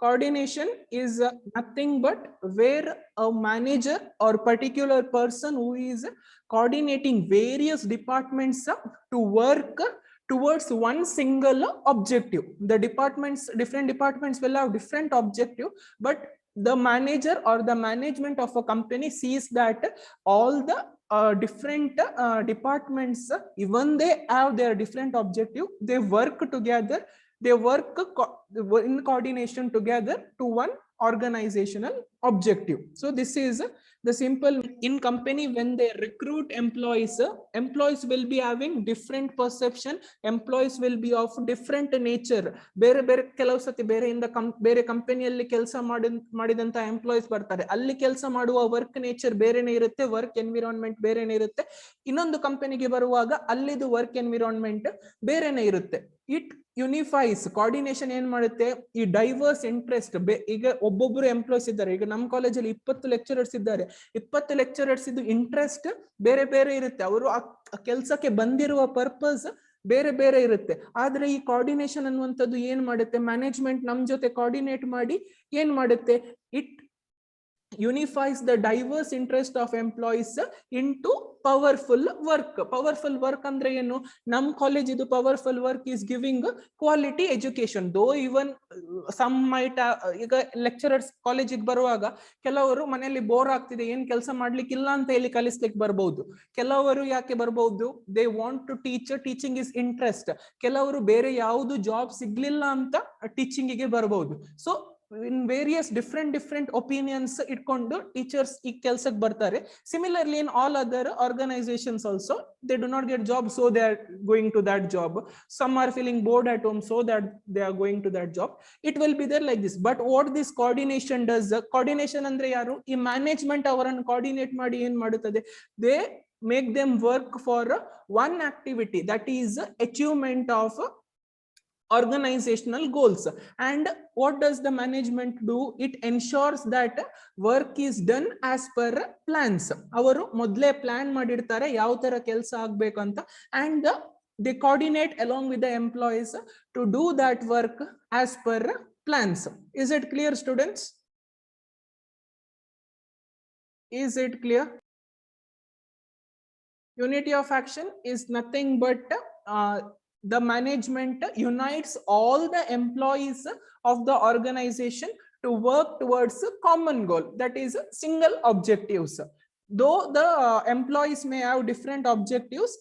coordination is nothing but where a manager or particular person who is coordinating various departments to work towards one single objective. The departments, different departments will have different objective, but the manager or the management of a company sees that all the different departments, even they have their different objective, they work together, they work in coordination together to one organizational objective. So this is the simple. In company, when they recruit employees, employees will be having different perception, employees will be of different nature. ಬೇರೆ ಬೇರೆ ಕೆಲವು ಸತಿ ಬೇರೆಯಿಂದ ಬೇರೆ ಕಂಪನಿಯಲ್ಲಿ ಕೆಲಸ ಮಾಡಿದಂತ employees ಬರ್ತಾರೆ, ಅಲ್ಲಿ ಕೆಲಸ ಮಾಡುವ ವರ್ಕ್ ನೇಚರ್ ಬೇರೆನೇ ಇರುತ್ತೆ, ವರ್ಕ್ ಎನ್ವಿರಾನ್ಮೆಂಟ್ ಬೇರೆನೇ ಇರುತ್ತೆ. ಇನ್ನೊಂದು ಕಂಪನಿಗೆ ಬರುವಾಗ ಅಲ್ಲಿದು ವರ್ಕ್ ಎನ್ವಿರಾನ್ಮೆಂಟ್ ಬೇರೆನೇ ಇರುತ್ತೆ. ಇಟ್ ಯುನಿಫೈಸ್. ಕೋಆರ್ಡಿನೇಷನ್ ಏನ್ ಮಾಡುತ್ತೆ, ಈ ಡೈವರ್ಸ್ ಇಂಟ್ರೆಸ್ಟ್, ಈಗ ಒಬ್ಬೊಬ್ರು ಎಂಪ್ಲಾಯ್ಸ್ ಇದ್ದಾರೆ, ಈಗ ನಮ್ಮ ಕಾಲೇಜಲ್ಲಿ 20 ಲೆಕ್ಚರರ್ಸ್ ಇದ್ದಾರೆ, 20 ಲೆಕ್ಚರರ್ಸ್ ಇದು ಇಂಟ್ರೆಸ್ಟ್ ಬೇರೆ ಬೇರೆ ಇರುತ್ತೆ, ಅವರು ಆ ಕೆಲಸಕ್ಕೆ ಬಂದಿರುವ ಪರ್ಪಸ್ ಬೇರೆ ಬೇರೆ ಇರುತ್ತೆ. ಆದ್ರೆ ಈ ಕೋಆರ್ಡಿನೇಷನ್ ಅನ್ನುವಂಥದ್ದು ಏನ್ ಮಾಡುತ್ತೆ, ಮ್ಯಾನೇಜ್ಮೆಂಟ್ ನಮ್ ಜೊತೆ ಕೋಆರ್ಡಿನೇಟ್ ಮಾಡಿ ಏನ್ ಮಾಡುತ್ತೆ, it unifies the diverse interest of employees into powerful work. Powerful work andre enu, nam college idu powerful work is giving quality education. Though even some might iga lecturers college ಗೆ ಬರುವಾಗ ಕೆಲವರು ಮನೆಯಲ್ಲಿ bore ಆಗ್ತಿದೆ, ಏನ್ ಕೆಲಸ ಮಾಡ್ಲಿಕ್ಕೆ ಇಲ್ಲ ಅಂತ ಹೇಳಿ ಕಲಿಸ್ಲಿಕ್ಕೆ ಬರಬಹುದು. ಕೆಲವರು ಯಾಕೆ ಬರಬಹುದು, they want to teach, teaching is interest. ಕೆಲವರು ಬೇರೆ ಯಾವುದು ಜಾಬ್ ಸಿಗ್ಲಿಲ್ಲ ಅಂತ ಟೀಚಿಂಗ್ ಗೆ ಬರಬಹುದು. So in various different opinions itkondu teachers ee kelsake bartare. Similarly in all other organizations also, they do not get job, so they are going to that job. Some are feeling bored at home, so that they are going to that job. It will be there like this. But what this coordination does, coordination andre yaru, ee management avarannu coordinate ಮಾಡಿ ಏನು ಮಾಡುತ್ತದೆ, they make them work for one activity, that is achievement of organizational goals. And what does the management do, it ensures that work is done as per plans. avaru modle plan ಮಾಡಿರ್ತಾರೆ ಯಾವ ತರ ಕೆಲಸ ಆಗಬೇಕು ಅಂತ, and they coordinate along with the employees to do that work as per plans. Is it clear, students? Is it clear? Unity of action is nothing but the management unites all the employees of the organization to work towards a common goal, that is single objectives. Though the employees may have different objectives,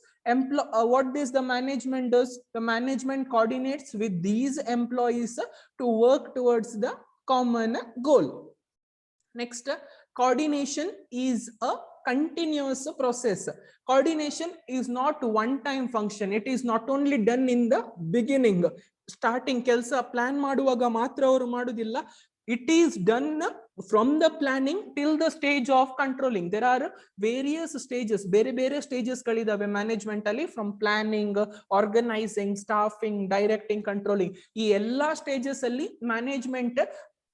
what does the management does, the management coordinates with these employees to work towards the common goal. Next, coordination is a continuous process. Coordination is not one time function. It is not only done in the beginning, starting kelsa plan maduvaga matra avaru madudilla. It is done from the planning till the stage of controlling. There are various stages, bere stages kalidave management alli, from planning, organizing, staffing, directing, controlling. Ee ella stages alli management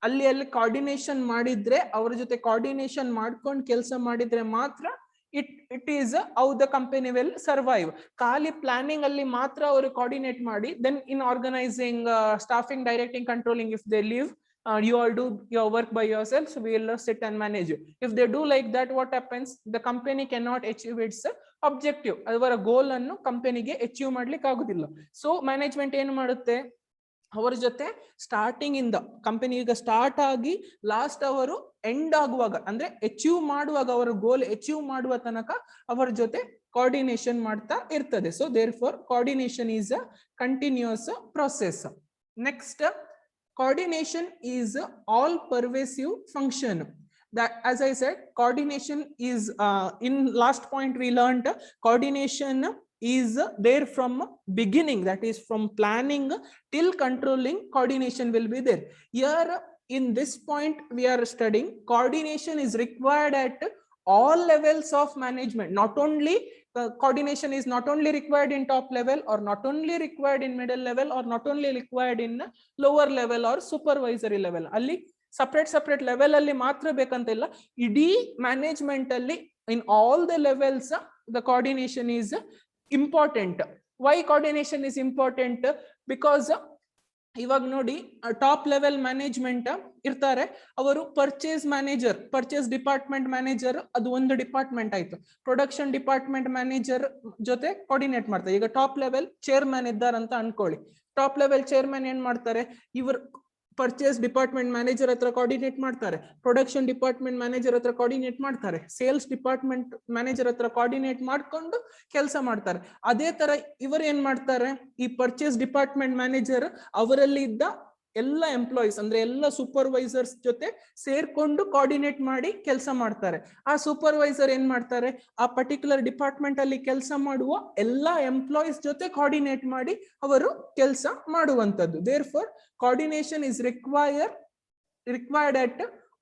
ಅಲ್ಲಿ ಅಲ್ಲಿ coordination ಮಾಡಿದ್ರೆ, ಅವರ ಜೊತೆ coordination ಮಾಡ್ಕೊಂಡು ಕೆಲಸ ಮಾಡಿದ್ರೆ ಮಾತ್ರ it is how the company will survive. ಖಾಲಿ ಪ್ಲಾನಿಂಗ್ ಅಲ್ಲಿ ಮಾತ್ರ ಅವರು ಕೋಆರ್ಡಿನೇಟ್ ಮಾಡಿ, then in organizing, staffing, directing, controlling, if they leave, you all do your work by yourselves, we will sit and manage you. If they do like that, what happens, the company cannot achieve its objective. ಅವರ ಗೋಲ್ ಅನ್ನು ಕಂಪನಿಗೆ achieve ಮಾಡ್ಲಿಕ್ಕೆ ಆಗುದಿಲ್ಲ. So management ಏನು ಮಾಡುತ್ತೆ, ಅವರ ಜೊತೆ starting ಇಂದ ಕಂಪನಿ ಈಗ ಸ್ಟಾರ್ಟ್ ಆಗಿ ಲಾಸ್ಟ್ ಅವರು ಎಂಡ್ ಆಗುವಾಗ, ಅಂದ್ರೆ ಅಚೀವ್ ಮಾಡುವಾಗ, ಅವರ ಗೋಲ್ ಅಚೀವ್ ಮಾಡುವ ತನಕ ಅವರ ಜೊತೆ ಕೋಆರ್ಡಿನೇಷನ್ ಮಾಡ್ತಾ ಇರ್ತದೆ. So therefore coordination is a continuous process. Next, coordination is all pervasive function. That, as I said, coordination is in last point we learned, coordination is there from beginning, that is from planning till controlling, coordination will be there. Here in this point we are studying, coordination is required at all levels of management. Not only coordination is not only required in top level, or not only required in middle level, or not only required in lower level or supervisory level. ಅಲ್ಲಿ separate level ಅಲ್ಲಿ ಮಾತ್ರ ಬೇಕಂತ ಇಲ್ಲ, ಇಡೀ management ಅಲ್ಲಿ in all the levels the coordination is important. Why coordination is important? Because ಇವಾಗ ನೋಡಿ top level management ಇರ್ತಾರೆ, ಅವರು ಪರ್ಚೇಸ್ ಡಿಪಾರ್ಟ್ಮೆಂಟ್ ಮ್ಯಾನೇಜರ್, ಅದು ಒಂದು ಡಿಪಾರ್ಟ್ಮೆಂಟ್ ಆಯ್ತು. ಪ್ರೊಡಕ್ಷನ್ ಡಿಪಾರ್ಟ್ಮೆಂಟ್ ಮ್ಯಾನೇಜರ್ ಜೊತೆ ಕೋಆರ್ಡಿನೇಟ್ ಮಾಡ್ತಾರೆ. ಈಗ ಟಾಪ್ ಲೆವೆಲ್ ಚೇರ್ಮನ್ ಇದ್ದಾರಂತ ಅನ್ಕೊಳ್ಳಿ. ಟಾಪ್ ಲೆವೆಲ್ ಚೇರ್ಮನ್ ಏನ್ ಮಾಡ್ತಾರೆ, ಇವರು ಪರ್ಚೇಸ್ ಡಿಪಾರ್ಟ್ಮೆಂಟ್ ಮ್ಯಾನೇಜರ್ ಹತ್ರ ಕೋಆರ್ಡಿನೇಟ್ ಮಾಡ್ತಾರೆ, ಪ್ರೊಡಕ್ಷನ್ ಡಿಪಾರ್ಟ್ಮೆಂಟ್ ಮ್ಯಾನೇಜರ್ ಹತ್ರ ಕೋಆರ್ಡಿನೇಟ್ ಮಾಡ್ತಾರೆ, ಸೇಲ್ಸ್ ಡಿಪಾರ್ಟ್ಮೆಂಟ್ ಮ್ಯಾನೇಜರ್ ಹತ್ರ ಕೋಆರ್ಡಿನೇಟ್ ಮಾಡ್ಕೊಂಡು ಕೆಲಸ ಮಾಡ್ತಾರೆ. ಅದೇ ತರ ಇವರು ಏನ್ ಮಾಡ್ತಾರೆ, ಈ ಪರ್ಚೇಸ್ ಡಿಪಾರ್ಟ್ಮೆಂಟ್ ಮ್ಯಾನೇಜರ್ ಅವರಲ್ಲಿ ಇದ್ದ ಎಲ್ಲ ಎಂಪ್ಲಾಯೀಸ್ ಅಂದ್ರೆ ಎಲ್ಲ ಸೂಪರ್ವೈಸರ್ಸ್ ಜೊತೆ ಸೇರ್ಕೊಂಡು ಕೋಆರ್ಡಿನೇಟ್ ಮಾಡಿ ಕೆಲಸ ಮಾಡ್ತಾರೆ. ಆ ಸೂಪರ್ವೈಸರ್ ಏನ್ ಮಾಡ್ತಾರೆ, ಆ ಪರ್ಟಿಕ್ಯುಲರ್ ಡಿಪಾರ್ಟ್ಮೆಂಟ್ ಅಲ್ಲಿ ಕೆಲಸ ಮಾಡುವ ಎಲ್ಲ ಎಂಪ್ಲಾಯೀಸ್ ಜೊತೆ ಕೋಆರ್ಡಿನೇಟ್ ಮಾಡಿ ಅವರು ಕೆಲಸ ಮಾಡುವಂತದ್ದು. Therefore coordination is required at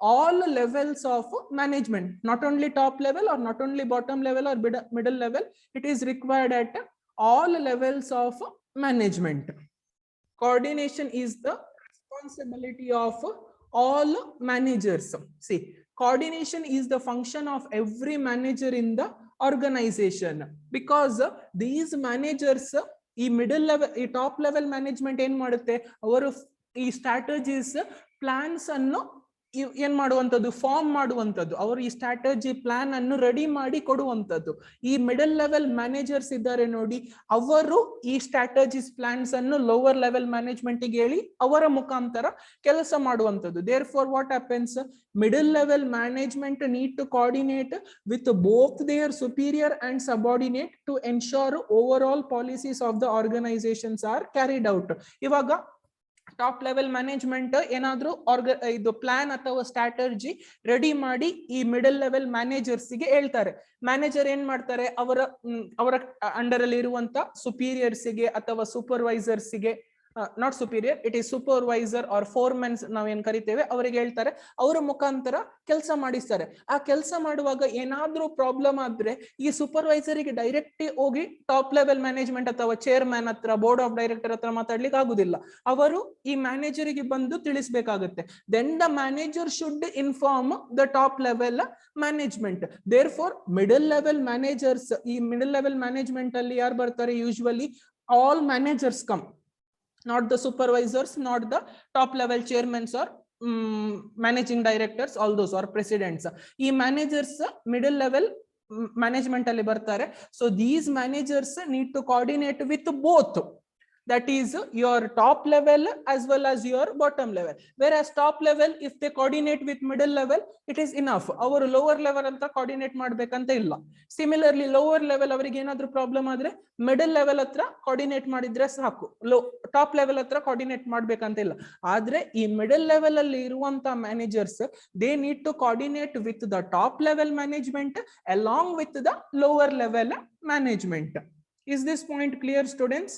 all levels of management, not only top level or not only bottom level or middle level. It is required at all levels of management. Coordination is the responsibility of all managers. See, coordination is the function of every manager in the organization, because these managers ಈ middle level, ಈ top level management ಏನ್ ಮಾಡುತ್ತೆ, ಅವರು ಈ strategies plants ಅನ್ನು ಏನ್ ಮಾಡುವಂತದ್ದು, form ಮಾಡುವಂತದ್ದು, ಅವರು ಈ ಸ್ಟ್ರಾಟಜಿ ಪ್ಲಾನ್ ಅನ್ನು ರೆಡಿ ಮಾಡಿ ಕೊಡುವಂತದ್ದು. ಈ ಮಿಡಲ್ ಲೆವೆಲ್ ಮ್ಯಾನೇಜರ್ಸ್ ಇದ್ದಾರೆ ನೋಡಿ, ಅವರು ಈ ಸ್ಟ್ರಾಟಜಿಸ್ ಪ್ಲಾನ್ಸ್ ಅನ್ನು ಲೋವರ್ ಲೆವೆಲ್ ಮ್ಯಾನೇಜ್ಮೆಂಟ್ ಗೆ ಹೇಳಿ ಅವರ ಮುಖಾಂತರ ಕೆಲಸ ಮಾಡುವಂತದ್ದು. Therefore what happens, middle level management need to coordinate with both their superior and subordinate to ensure overall policies of the organizations are carried out. ಇವಾಗ top level management ಏನಾದ್ರೂ ಇದು plan ಅಥವಾ ಸ್ಟ್ರಾಟಜಿ ರೆಡಿ ಮಾಡಿ ಈ middle level managers ಗೆ ಹೇಳ್ತಾರೆ. Manager ಏನ್ ಮಾಡ್ತಾರೆ, ಅವರ ಅಂಡರ್ ಅಲ್ಲಿ ಇರುವಂತ ಸುಪೀರಿಯರ್ಸ್ ಗೆ ಅಥವಾ ಸೂಪರ್ವೈಸರ್ಸ್ ಗೆ, not superior, it is supervisor or foremens ನಾವೇನ್ ಕರಿತೇವೆ, ಅವರಿಗೆ ಹೇಳ್ತಾರೆ, ಅವರ ಮುಖಾಂತರ ಕೆಲಸ ಮಾಡಿಸ್ತಾರೆ. ಆ ಕೆಲಸ ಮಾಡುವಾಗ ಏನಾದ್ರೂ ಪ್ರಾಬ್ಲಮ್ ಆದ್ರೆ ಈ ಸೂಪರ್ವೈಸರ್ ಗೆ ಡೈರೆಕ್ಟ್ ಹೋಗಿ ಟಾಪ್ ಲೆವೆಲ್ ಮ್ಯಾನೇಜ್ಮೆಂಟ್ ಅಥವಾ ಚೇರ್ಮನ್ ಹತ್ರ, ಬೋರ್ಡ್ ಆಫ್ ಡೈರೆಕ್ಟರ್ ಹತ್ರ ಮಾತಾಡ್ಲಿಕ್ಕೆ ಆಗುದಿಲ್ಲ, ಅವರು ಈ ಮ್ಯಾನೇಜರ್ ಗೆ ಬಂದು ತಿಳಿಸಬೇಕಾಗುತ್ತೆ. Then the manager should inform the top level management. There for middle level managers, ಈ ಮಿಡಲ್ ಲೆವೆಲ್ ಮ್ಯಾನೇಜ್ಮೆಂಟ್ ಅಲ್ಲಿ ಯಾರು ಬರ್ತಾರೆ, usually all managers come, not the supervisors, not the top level chairmen or managing directors, all those or presidents. ಈ managers middle level management ಅಲ್ಲಿ ಬರ್ತಾರೆ. So these managers need to coordinate with both, that is your top level as well as your bottom level. Whereas top level, if they coordinate with middle level, it is enough. ಅವರು lower level ಅಂತ coordinate ಮಾಡ್ಬೇಕಂತ ಇಲ್ಲ. Similarly lower level ಅವರಿಗೆ ಏನಾದ್ರೂ problem ಆದ್ರೆ middle level ಹತ್ರ coordinate ಮಾಡಿದ್ರೆ ಸಾಕು, ಟಾಪ್ ಲೆವೆಲ್ ಹತ್ರ ಕೋಆರ್ಡಿನೇಟ್ ಮಾಡ್ಬೇಕಂತ ಇಲ್ಲ. ಆದ್ರೆ ಈ ಮಿಡಲ್ ಲೆವೆಲ್ ಅಲ್ಲಿ ಇರುವಂತ managers, they need to coordinate with the top level management along with the lower level management. Is this point clear, students?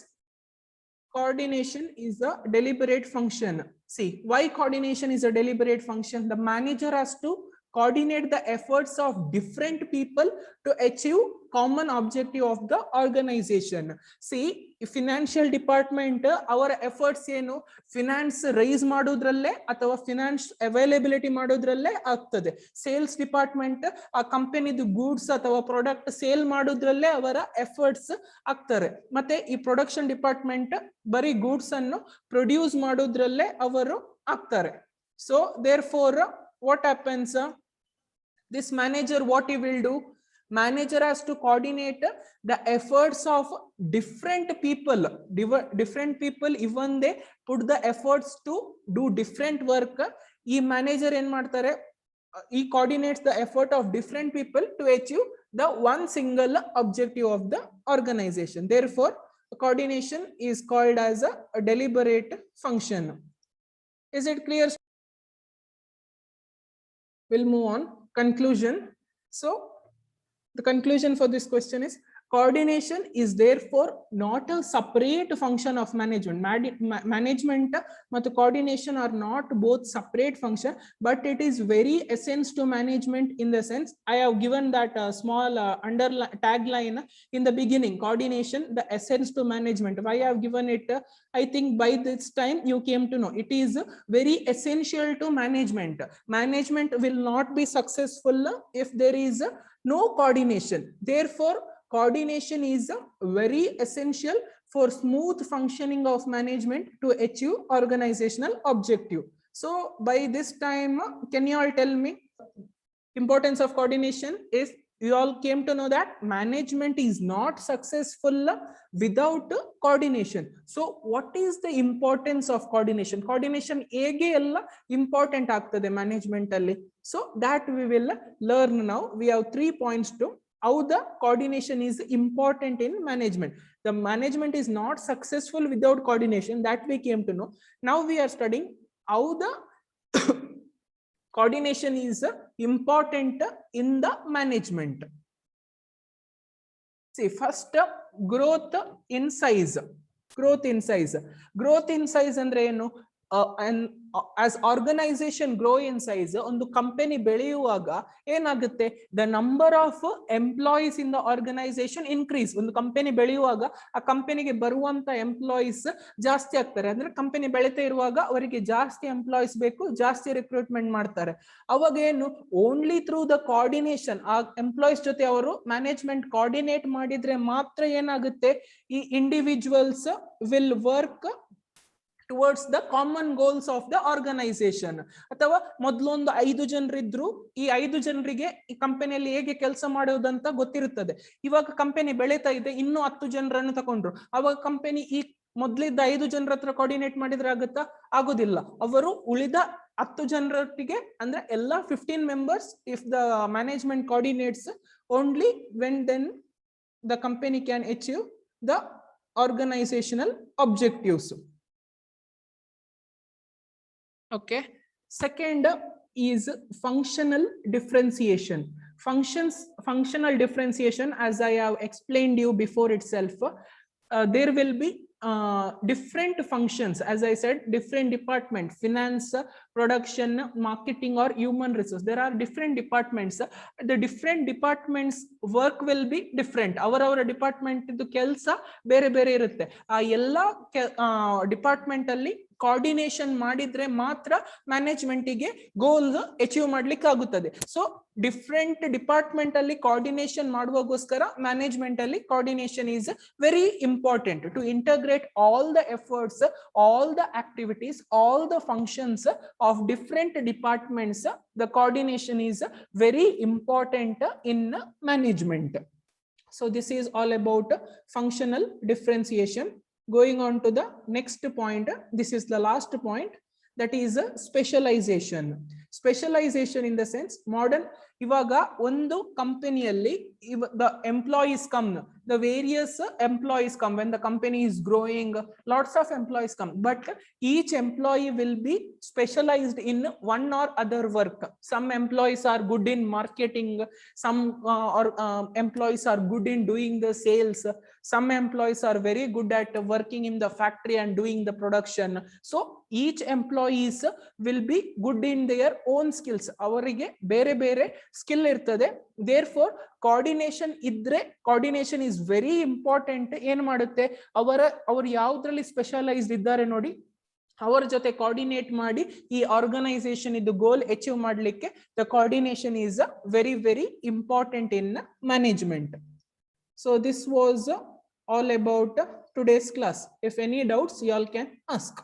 Coordination is a deliberate function. See, why coordination is a deliberate function? The manager has to coordinate the efforts of different people to achieve common objective of the organization. See, financial department our efforts ಏನು, finance rice ಮಾಡೋದ್ರಲ್ಲೇ ಅಥವಾ finance availability ಮಾಡೋದ್ರಲ್ಲೇ ಆಗ್ತದೆ. Sales department ಆ ಕಂಪನಿದು goods ಅಥವಾ product sale ಮಾಡೋದ್ರಲ್ಲೇ ಅವರ efforts ಆಗ್ತಾರೆ. ಮತ್ತೆ ಈ ಪ್ರೊಡಕ್ಷನ್ ಡಿಪಾರ್ಟ್ಮೆಂಟ್ ಬರೀ ಗೂಡ್ಸ್ ಅನ್ನು ಪ್ರೊಡ್ಯೂಸ್ ಮಾಡೋದ್ರಲ್ಲೇ ಅವರು ಆಗ್ತಾರೆ. So therefore what happens, this manager, what he will do, manager has to coordinate the efforts of different people, even they put the efforts to do different work. ಈ manager ಏನ್ ಮಾಡ್ತಾರೆ, he coordinates the effort of different people to achieve the one single objective of the organization. Therefore coordination is called as a deliberate function. Is it clear? We'll move on. Conclusion. So the conclusion for this question is, coordination is therefore not a separate function of management. Management ಮತ್ತು coordination are not both separate function, but it is very essence to management. In the sense, I have given that small tagline in the beginning, coordination, the essence to management. Why I have given it, I think by this time you came to know it is very essential to management. Management will not be successful if there is no coordination. Therefore coordination is very essential for smooth functioning of management to achieve organizational objective. So by this time, can you all tell me importance of coordination is, you all came to know that management is not successful without coordination. So what is the importance of coordination? Coordination ege ella important agtade management alli. So that we will learn now. We have 3 points to how the coordination is important in management. The management is not successful without coordination, that we came to know. Now we are studying how the coordination is important in the management. See, first, growth in size. Growth in size. Growth in size andre enu? And as organization grow in size, ಒಂದು company ಬೆಳೆಯುವಾಗ ಏನಾಗುತ್ತೆ, the number of employees in the organisation increase. ಒಂದು company ಬೆಳೆಯುವಾಗ ಆ ಕಂಪನಿಗೆ ಬರುವಂತ employees ಜಾಸ್ತಿ ಆಗ್ತಾರೆ. ಅಂದ್ರೆ ಕಂಪನಿ ಬೆಳೀತಾ ಇರುವಾಗ ಅವರಿಗೆ ಜಾಸ್ತಿ ಎಂಪ್ಲಾಯೀಸ್ ಬೇಕು, ಜಾಸ್ತಿ ರಿಕ್ರೂಟ್ಮೆಂಟ್ ಮಾಡ್ತಾರೆ. ಅವಾಗ ಏನು, ಓನ್ಲಿ ಥ್ರೂ ದ ಕೋಆರ್ಡಿನೇಷನ್, ಆ ಎಂಪ್ಲಾಯೀಸ್ ಜೊತೆ ಅವರು ಮ್ಯಾನೇಜ್ಮೆಂಟ್ ಕೋಆರ್ಡಿನೇಟ್ ಮಾಡಿದ್ರೆ ಮಾತ್ರ ಏನಾಗುತ್ತೆ, ಈ individuals will work towards the common goals of the organization. ಅಥವಾ ಮೊದಲೊಂದು 5 ಜನರಿದ್ರು, ಈ 5 ಜನರಿಗೆ ಈ ಕಂಪನಿಯಲ್ಲಿ ಹೇಗೆ ಕೆಲಸ ಮಾಡೋದಂತ ಗೊತ್ತಿರುತ್ತದೆ. ಇವಾಗ ಕಂಪನಿ ಬೆಳೀತಾ ಇದೆ, ಇನ್ನೂ 10 ಜನರನ್ನು ತಗೊಂಡ್ರು. ಅವಾಗ ಕಂಪನಿ ಈ ಮೊದಲಿದ್ದ 5 ಜನರ ಹತ್ರ ಕೋಆರ್ಡಿನೇಟ್ ಮಾಡಿದ್ರೆ ಆಗುತ್ತಾ? ಆಗೋದಿಲ್ಲ. ಅವರು ಉಳಿದ 10 ಜನರೊಟ್ಟಿಗೆ, ಅಂದ್ರೆ ಎಲ್ಲ 15 members, if the management coordinates only, when then the company can achieve the organizational objectives. Okay. Second is functional differentiation. Functional differentiation, as I have explained you before itself, there will be different functions. As I said, different department, finance, production, marketing, or human resource. There are different departments. The different departments work will be different. Our department idu kelsa bere bere irutte. Ella department alli coordination ಮಾಡಿದ್ರೆ ಮಾತ್ರ management ಗೆ ಗೋಲ್ achieve ಮಾಡ್ಲಿಕ್ಕೆ ಆಗುತ್ತದೆ. So different department ಅಲ್ಲಿ coordination ಮಾಡುವಾಗೋಸ್ಕರ management ಅಲ್ಲಿ coordination is very important to integrate all the efforts, all the activities, all the functions of different departments. The coordination is very important in management. So this is all about functional differentiation. Going on to the next point, this is the last point, that is specialization. Specialization in the sense, modern ಇವಾಗ ಒಂದು ಕಂಪನಿಯಲ್ಲಿ the employees come, the various employees come. When the company is growing, lots of employees come, but each employee will be specialized in one or other work. Some employees are good in marketing, some employees are good in doing the sales, some employees are very good at working in the factory and doing the production. So each employees will be good in their own skills. ಅವರಿಗೆ ಬೇರೆ ಬೇರೆ skill ಇರ್ತದೆ. therefore coordination ಇದ್ರೆ, coordination is very important. ಏನ್ ಮಾಡುತ್ತೆ, ಅವರು ಯಾವ್ದ್ರಲ್ಲಿ specialised ಇದ್ದಾರೆ ನೋಡಿ, ಅವರ ಜೊತೆ ಕೋಆರ್ಡಿನೇಟ್ ಮಾಡಿ ಈ ಆರ್ಗನೈಸೇಷನ್ ಇದು ಗೋಲ್ ಅಚೀವ್ ಮಾಡ್ಲಿಕ್ಕೆ the coordination is very very important in management. So this was all about today's class. If any doubts, you all can ask.